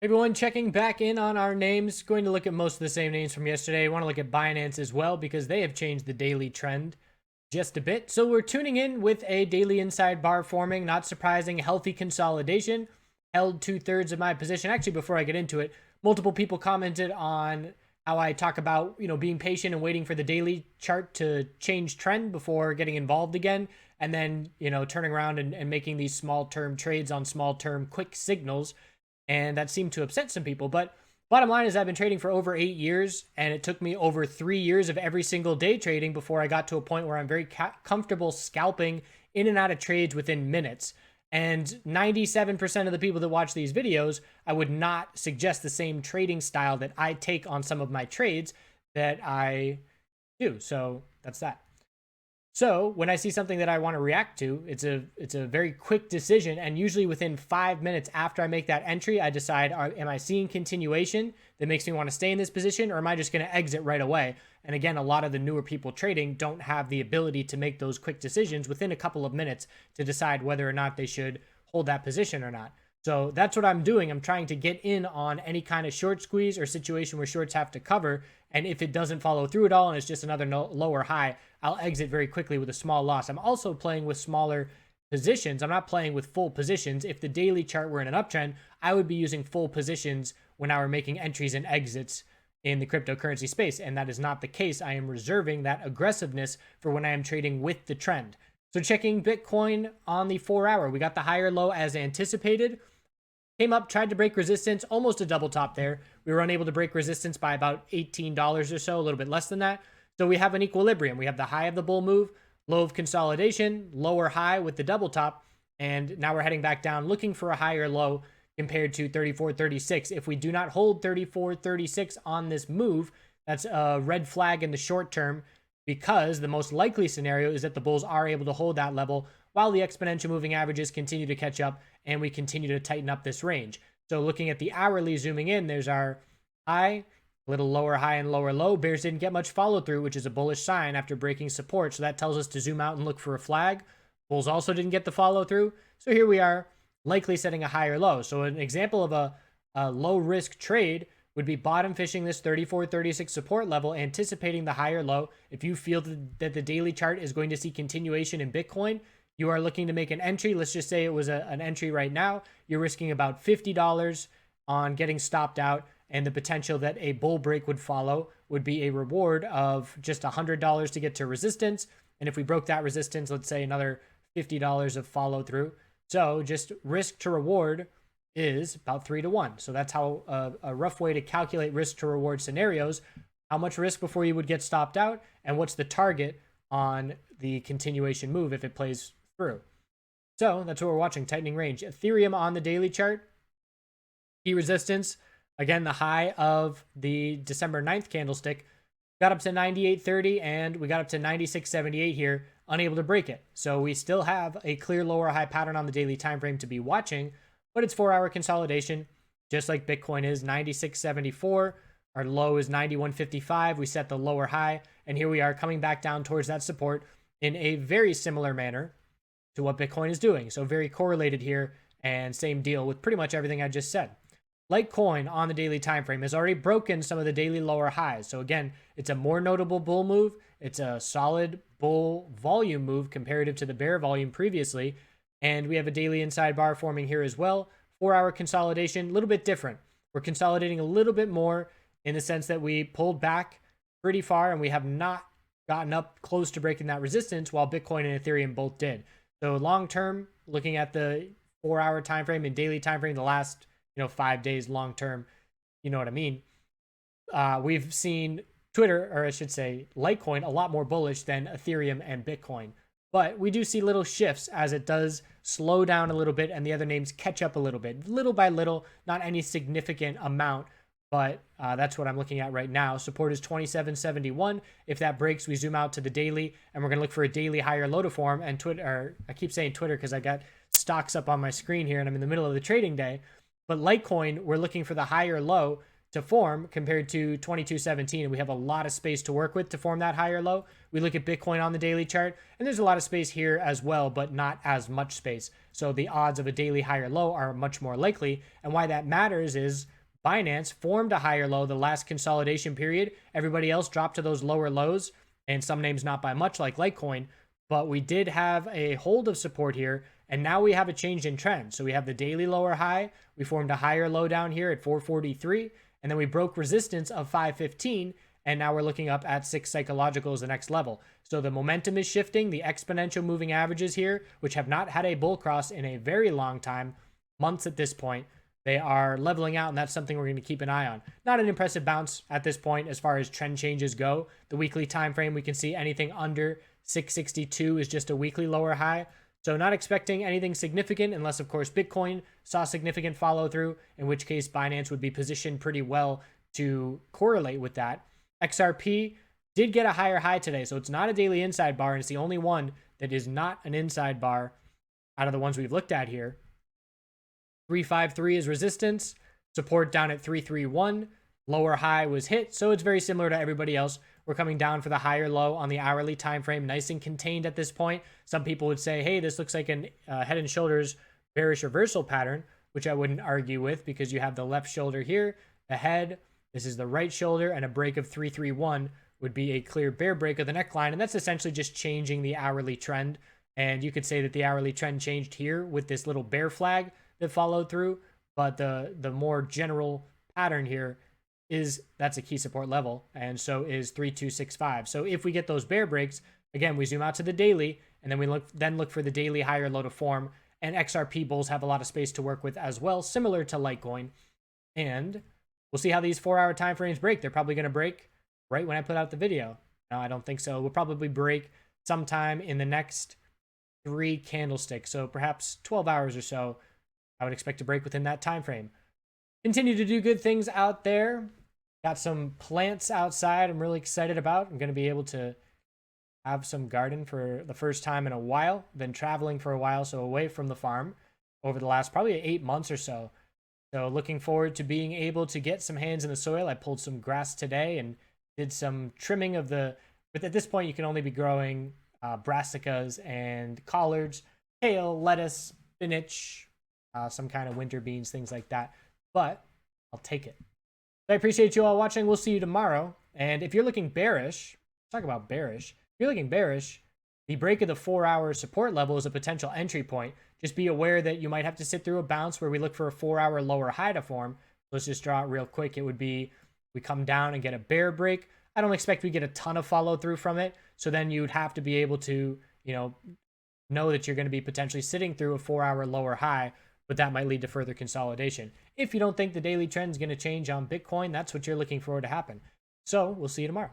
Everyone, checking back in on our names. Going to look at most of the same names from yesterday. I want to look at Binance as well because they have changed the daily trend just a bit. So we're tuning in with a daily inside bar forming. Not surprising, healthy consolidation. Held 2/3 of my position. Actually, before I get into it, multiple people commented on how I talk about, being patient and waiting for the daily chart to change trend before getting involved again. And then, turning around and making these small term trades on small term quick signals. And that seemed to upset some people. But bottom line is I've been trading for over 8 years, and it took me over 3 years of every single day trading before I got to a point where I'm very comfortable scalping in and out of trades within minutes. And 97% of the people that watch these videos, I would not suggest the same trading style that I take on some of my trades that I do. So that's that. So when I see something that I want to react to, it's a very quick decision, and usually within 5 minutes after I make that entry, I decide, am I seeing continuation that makes me want to stay in this position, or am I just going to exit right away? And again, a lot of the newer people trading don't have the ability to make those quick decisions within a couple of minutes to decide whether or not they should hold that position or not. So that's what I'm doing. I'm trying to get in on any kind of short squeeze or situation where shorts have to cover. And if it doesn't follow through at all and it's just another lower high, I'll exit very quickly with a small loss. I'm also playing with smaller positions. I'm not playing with full positions. If the daily chart were in an uptrend, I would be using full positions when I were making entries and exits in the cryptocurrency space. And that is not the case. I am reserving that aggressiveness for when I am trading with the trend. So checking Bitcoin on the 4-hour, we got the higher low as anticipated. Came up, tried to break resistance, almost a double top there. We were unable to break resistance by about $18 or so, a little bit less than that. So we have an equilibrium. We have the high of the bull move, low of consolidation, lower high with the double top, and now we're heading back down looking for a higher low compared to 34.36. If we do not hold 34.36 on this move, that's a red flag in the short term, because the most likely scenario is that the bulls are able to hold that level while the exponential moving averages continue to catch up and we continue to tighten up this range. So looking at the hourly, zooming in, there's our high, a little lower high and lower low. Bears didn't get much follow through, which is a bullish sign after breaking support. So that tells us to zoom out and look for a flag. Bulls also didn't get the follow through. So here we are, likely setting a higher low. So an example of a low risk trade would be bottom fishing this 34.36 support level, anticipating the higher low. If you feel that the daily chart is going to see continuation in Bitcoin, you are looking to make an entry. Let's just say it was an entry right now. You're risking about $50 on getting stopped out, and the potential that a bull break would follow would be a reward of just $100 to get to resistance. And if we broke that resistance, let's say another $50 of follow through. So just risk to reward is about 3-to-1. So that's how a rough way to calculate risk to reward scenarios. How much risk before you would get stopped out, and what's the target on the continuation move if it plays through. So that's what we're watching, tightening range. Ethereum on the daily chart, key resistance, again, the high of the December 9th candlestick, got up to 98.30 and we got up to 96.78 here, unable to break it. So we still have a clear lower high pattern on the daily time frame to be watching, but it's 4-hour consolidation, just like Bitcoin is 96.74. Our low is 91.55. We set the lower high, and here we are coming back down towards that support in a very similar manner to what Bitcoin is doing. So very correlated here, and same deal with pretty much everything I just said. Litecoin on the daily time frame has already broken some of the daily lower highs. So again, it's a more notable bull move. It's a solid bull volume move comparative to the bear volume previously. And we have a daily inside bar forming here as well. 4-hour consolidation, a little bit different. We're consolidating a little bit more in the sense that we pulled back pretty far and we have not gotten up close to breaking that resistance, while Bitcoin and Ethereum both did. So long term, looking at the 4-hour time frame and daily time frame, the last 5 days long term, you know what I mean? We've seen Twitter, or I should say Litecoin, a lot more bullish than Ethereum and Bitcoin. But we do see little shifts as it does slow down a little bit and the other names catch up a little bit, little by little, not any significant amount. But that's what I'm looking at right now. Support is 27.71. If that breaks, we zoom out to the daily, and we're going to look for a daily higher low to form. And Twitter, or I keep saying Twitter because I got stocks up on my screen here, and I'm in the middle of the trading day. But Litecoin, we're looking for the higher low to form compared to 2217. We have a lot of space to work with to form that higher low. We look at Bitcoin on the daily chart, and there's a lot of space here as well, but not as much space. So the odds of a daily higher low are much more likely. And why that matters is Binance formed a higher low the last consolidation period. Everybody else dropped to those lower lows, and some names not by much like Litecoin, but we did have a hold of support here, and now we have a change in trend. So we have the daily lower high, we formed a higher low down here at 443, and then we broke resistance of 515, and now we're looking up at 6 psychological as the next level. So the momentum is shifting. The exponential moving averages here, which have not had a bull cross in a very long time, months at this point, they are leveling out, and that's something we're going to keep an eye on. Not an impressive bounce at this point as far as trend changes go. The weekly time frame, we can see anything under 662 is just a weekly lower high. So not expecting anything significant unless, of course, Bitcoin saw significant follow through, in which case Binance would be positioned pretty well to correlate with that. XRP did get a higher high today, so it's not a daily inside bar, and it's the only one that is not an inside bar out of the ones we've looked at here. 353 is resistance, support down at 331, lower high was hit, so it's very similar to everybody else. We're coming down for the higher low on the hourly time frame, nice and contained at this point. Some people would say, hey, this looks like an head and shoulders bearish reversal pattern, which I wouldn't argue with because you have the left shoulder here, the head, this is the right shoulder, and a break of 331 would be a clear bear break of the neckline, and that's essentially just changing the hourly trend. And you could say that the hourly trend changed here with this little bear flag that followed through, but the more general pattern here is that's a key support level, and so is 3265. So if we get those bear breaks, again, we zoom out to the daily, and then we look for the daily higher low to form, and XRP bulls have a lot of space to work with as well, similar to Litecoin. And we'll see how these 4-hour time frames break. They're probably going to break right when I put out the video. No, I don't think so. We'll probably break sometime in the next 3 candlesticks, so perhaps 12 hours or so. I would expect to break within that time frame. Continue to do good things out there. Got some plants outside I'm really excited about. I'm going to be able to have some garden for the first time in a while. Been traveling for a while, so away from the farm over the last probably 8 months or so. So looking forward to being able to get some hands in the soil. I pulled some grass today and did some trimming of the, but at this point you can only be growing brassicas and collards, kale, lettuce, spinach, some kind of winter beans, things like that. But I'll take it. I appreciate you all watching. We'll see you tomorrow. And if you're looking bearish, let's talk about bearish. If you're looking bearish, the break of the 4-hour support level is a potential entry point. Just be aware that you might have to sit through a bounce where we look for a 4-hour lower high to form. Let's just draw it real quick. It would be we come down and get a bear break. I don't expect we get a ton of follow through from it. So then you'd have to be able to, know that you're going to be potentially sitting through a 4-hour lower high, but that might lead to further consolidation. If you don't think the daily trend is going to change on Bitcoin, that's what you're looking for to happen. So we'll see you tomorrow.